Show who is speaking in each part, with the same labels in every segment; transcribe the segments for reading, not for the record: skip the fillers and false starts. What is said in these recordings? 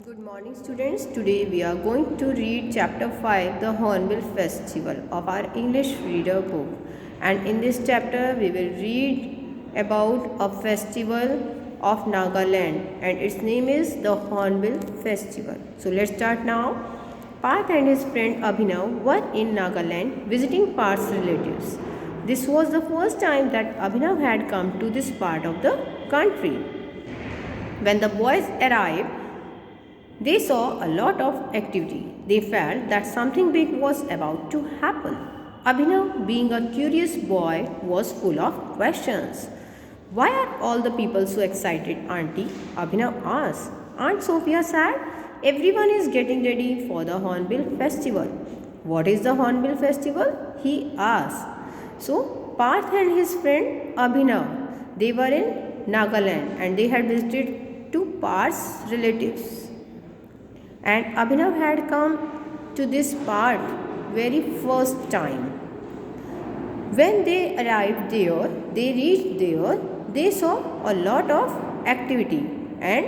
Speaker 1: Good morning students. Today we are going to read chapter 5, the Hornbill Festival of our English reader book. And in this chapter we will read about a festival of Nagaland and its name is the Hornbill Festival. So let's start now. Parth and his friend Abhinav were in Nagaland visiting Parth's relatives. This was the first time that Abhinav had come to this part of the country. When the boys arrived, they saw a lot of activity. They felt that something big was about to happen. Abhinav, being a curious boy, was full of questions. Why are all the people so excited, Auntie? Abhinav asked. Aunt Sophia said, everyone is getting ready for the Hornbill Festival. What is the Hornbill Festival? He asked. So, Parth and his friend Abhinav, they were in Nagaland and they had visited to Parth's relatives. And Abhinav had come to this part very first time. When they arrived there, they reached there, they saw a lot of activity and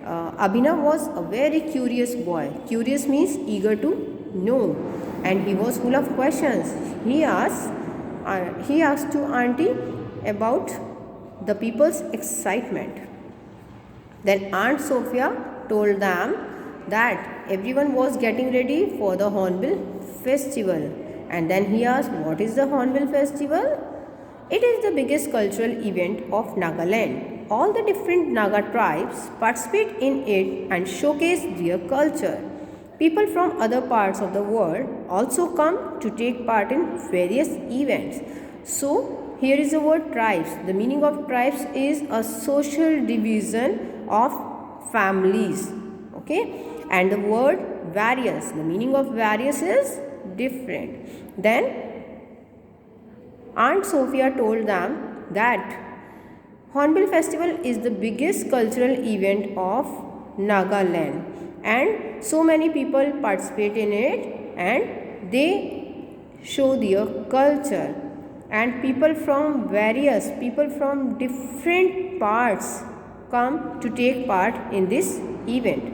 Speaker 1: Abhinav was a very curious boy. Curious means eager to know and he was full of questions. He asked to Auntie about the people's excitement. Then Aunt Sophia told them that everyone was getting ready for the Hornbill Festival. And then he asked, what is the Hornbill Festival? It is the biggest cultural event of Nagaland. All the different Naga tribes participate in it and showcase their culture. People from other parts of the world also come to take part in various events. So, here is the word tribes. The meaning of tribes is a social division of families. Okay? And the word various, the meaning of various is different. Then Aunt Sophia told them that Hornbill Festival is the biggest cultural event of Nagaland and so many people participate in it and they show their culture and people from different parts come to take part in this event.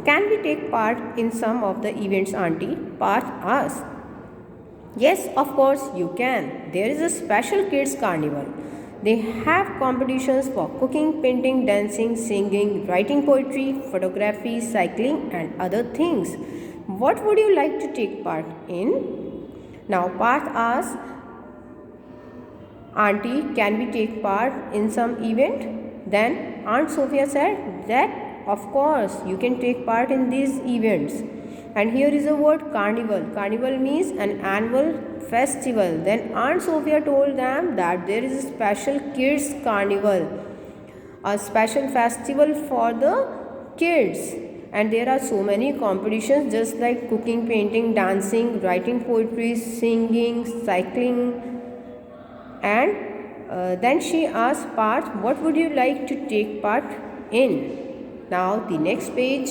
Speaker 1: Can we take part in some of the events, Auntie? Parth asked. Yes, of course you can. There is a special kids carnival. They have competitions for cooking, painting, dancing, singing, writing poetry, photography, cycling and other things. What would you like to take part in? Now Parth asked, Auntie, can we take part in some event? Then Aunt Sophia said that of course, you can take part in these events. And here is the word carnival. Carnival means an annual festival. Then Aunt Sophia told them that there is a special kids carnival, a special festival for the kids. And there are so many competitions just like cooking, painting, dancing, writing poetry, singing, cycling. And then she asked Parth, what would you like to take part in? Now the next page.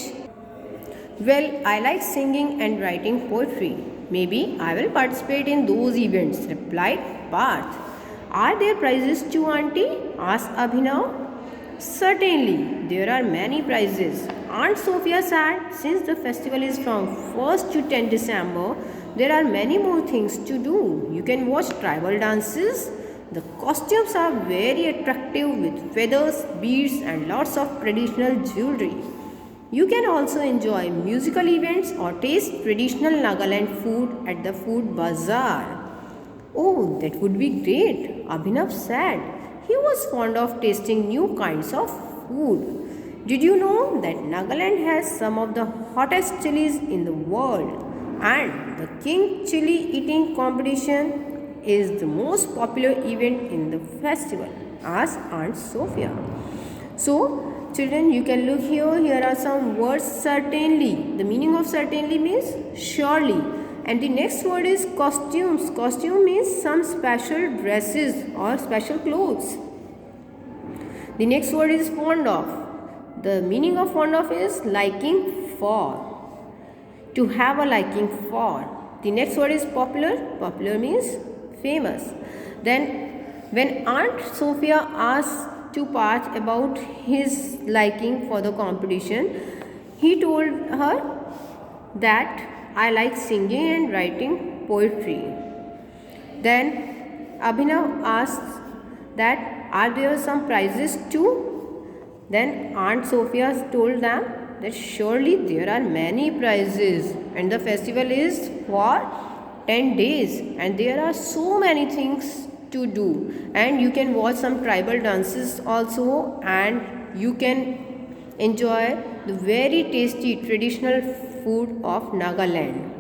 Speaker 1: Well, I like singing and writing poetry. Maybe I will participate in those events, replied Parth. Are there prizes too, Auntie? Asked Abhinav. Certainly, there are many prizes. Aunt Sophia said, since the festival is from 1st to 10th December, there are many more things to do. You can watch tribal dances. The costumes are very attractive with feathers, beads and lots of traditional jewelry. You can also enjoy musical events or taste traditional Nagaland food at the food bazaar. Oh, that would be great, Abhinav said. He was fond of tasting new kinds of food. Did you know that Nagaland has some of the hottest chilies in the world? And the King Chili Eating Competition is the most popular event in the festival, asked Aunt Sophia. So, children, you can look here. Here are some words. Certainly. The meaning of certainly means surely. And the next word is costumes. Costume means some special dresses or special clothes. The next word is fond of. The meaning of fond of is liking for. To have a liking for. The next word is popular. Popular means famous. Then when Aunt Sophia asked to Parth about his liking for the competition, He told her that I like singing and writing poetry. Then Abhinav asked that are there some prizes too? Then Aunt Sophia told them that surely there are many prizes and the festival is for 10 days and there are so many things to do, and you can watch some tribal dances also, and you can enjoy the very tasty traditional food of Nagaland,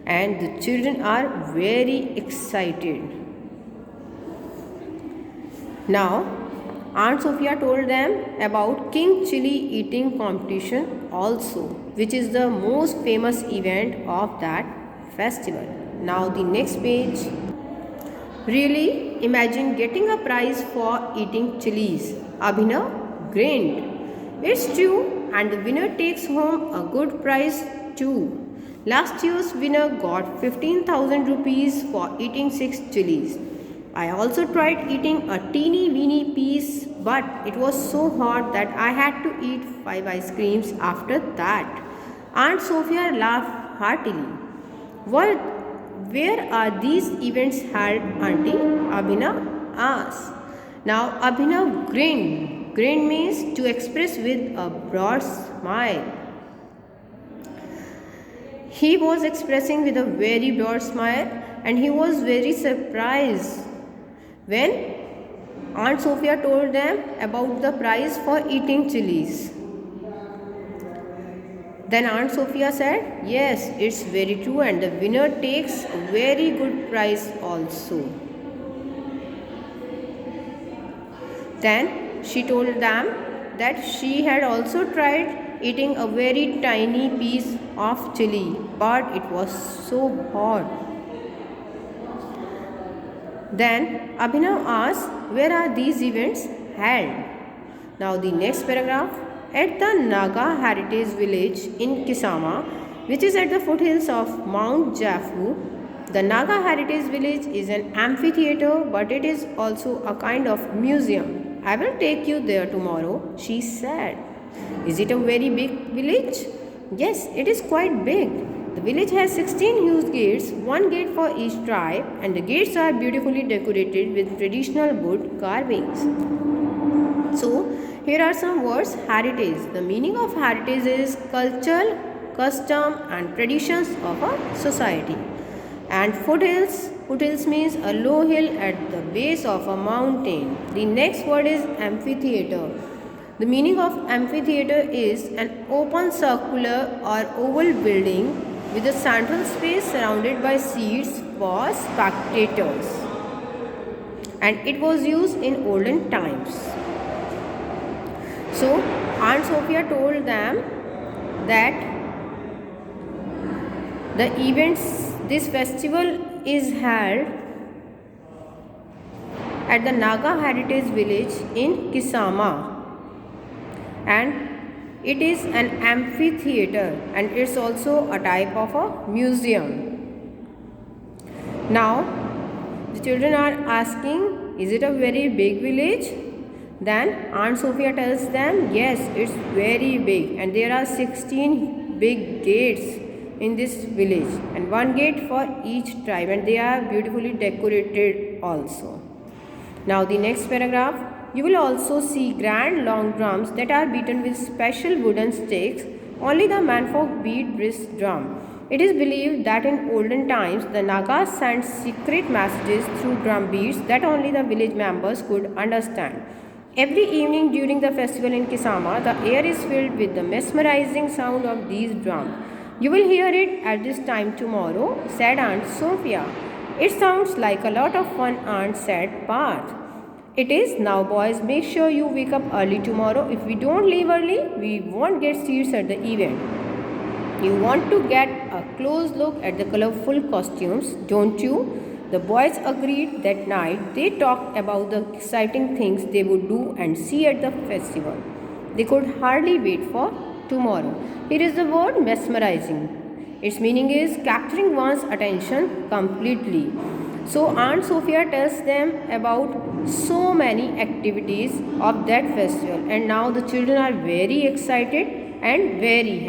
Speaker 1: and the children are very excited. Now Aunt Sophia told them about King Chili eating competition also, which is the most famous event of that festival. Now the next page. Really, imagine getting a prize for eating chilies. Abhinav grinned. It's true, and the winner takes home a good prize too. Last year's winner got 15,000 rupees for eating 6 chilies. I also tried eating a teeny weeny piece, but it was so hot that I had to eat 5 ice creams after that. Aunt Sophia laughed heartily. What, where are these events held, Auntie? Abhinav asked. Now Abhinav grinned. Grin means to express with a broad smile. He was expressing with a very broad smile, and he was very surprised when Aunt Sophia told them about the prize for eating chilies. Then Aunt Sophia said, yes, it's very true, and the winner takes a very good prize also. Then she told them that she had also tried eating a very tiny piece of chili, but it was so hot. Then Abhinav asked, where are these events held? Now the next paragraph. At the Naga Heritage Village in Kisama, which is at the foothills of Mount Jafu, the Naga Heritage Village is an amphitheater, but it is also a kind of museum. I will take you there tomorrow, she said. Is it a very big village? Yes, it is quite big. The village has 16 huge gates, one gate for each tribe, and the gates are beautifully decorated with traditional wood carvings. So, here are some words. Heritage. The meaning of heritage is culture, custom and traditions of a society. And foothills. Foothills means a low hill at the base of a mountain. The next word is amphitheater. The meaning of amphitheater is an open circular or oval building with a central space surrounded by seats for spectators. And it was used in olden times. So, Aunt Sophia told them that this festival is held at the Naga Heritage Village in Kisama, and it is an amphitheater, and it's also a type of a museum. Now, the children are asking, is it a very big village? Then Aunt Sophia tells them, yes, it's very big, and there are 16 big gates in this village, and one gate for each tribe, and they are beautifully decorated also. Now the next paragraph, you will also see grand long drums that are beaten with special wooden sticks. Only the manfolk beat this drum. It is believed that in olden times the Nagas sent secret messages through drum beats that only the village members could understand. Every evening during the festival in Kisama, the air is filled with the mesmerizing sound of these drums. You will hear it at this time tomorrow, said Aunt Sophia. It sounds like a lot of fun, Aunt said Parth. It is. Now boys, make sure you wake up early tomorrow. If we don't leave early, we won't get seats at the event. You want to get a close look at the colorful costumes, don't you? The boys agreed. That night they talked about the exciting things they would do and see at the festival. They could hardly wait for tomorrow. Here is the word mesmerizing. Its meaning is capturing one's attention completely. So Aunt Sophia tells them about so many activities of that festival, and now the children are very excited and very happy.